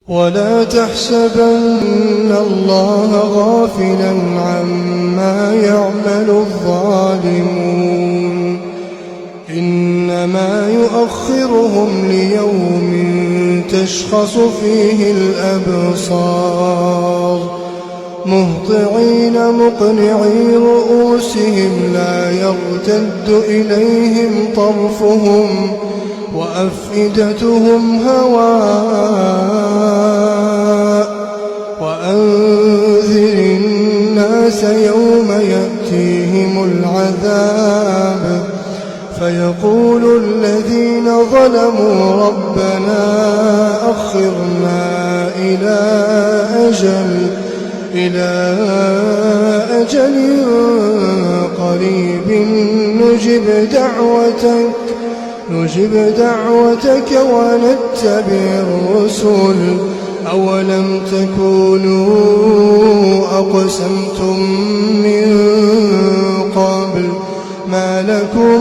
ولا تحسبن الله غافلا عما يعمل الظالمون إنما يؤخرهم ليوم تشخص فيه الأبصار مهطعين مقنعي رؤوسهم لا يرتد إليهم طرفهم وأفئدتهم هواء وأنذر الناس يوم يأتيهم العذاب فيقول الذين ظلموا ربنا أخرنا إلى أجل قريب نجب دعوتك ونتبع الرسل أولم تكونوا أقسمتم من قبل ما لكم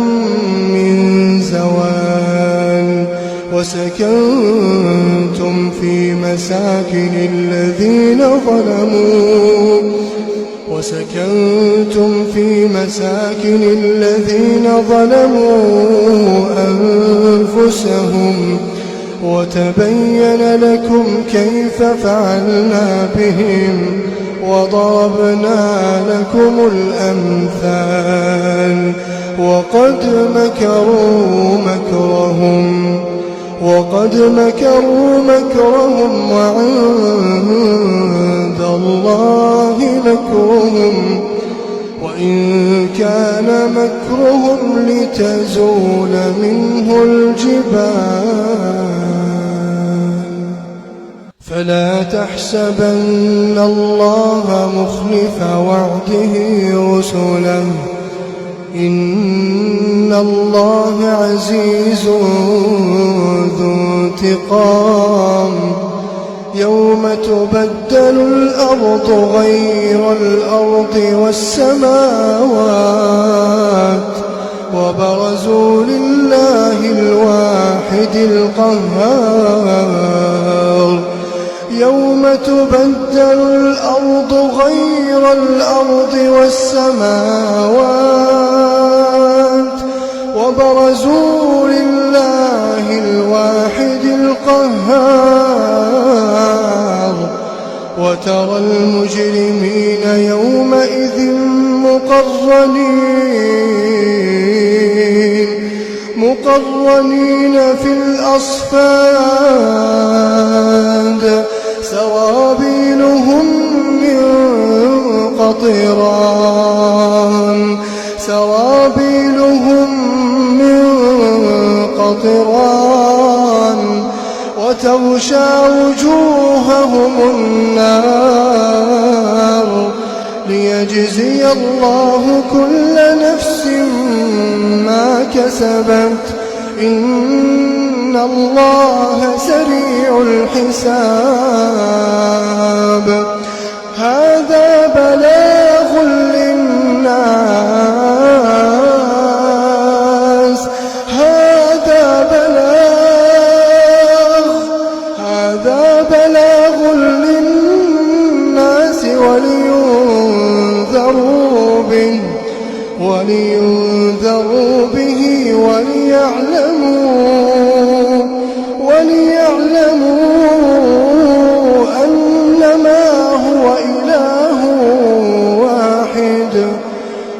من زوال وسكنتم في مساكن الذين ظلموا أنفسهم وتبين لكم كيف فعلنا بهم وضربنا لكم الأمثال وقد مكروا مكرهم وعند الله مكرهم وإن كان مكرهم لتزول منه الجبال فلا تحسبن الله مخلف وعده رسله إن الله عزيز ذو انتقام يوم تبدل الأرض غير الأرض والسماوات وبرزوا لله الواحد القهار يوم تبدل الأرض غير الأرض والسماوات وبرزوا لله الواحد القهار وترى المجرمين يومئذ مقرنين في الأصفاد سرابيلهم من قطران وتغشى وجوههم النار ليجزي الله كل نفس ما كسبت إن الله سريع الحساب هذا بلاغ للناس ولينذروا به وليعلموا أنما هو إله واحد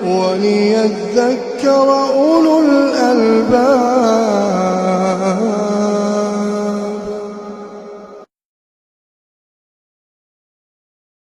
وليذكر أولو الألباب.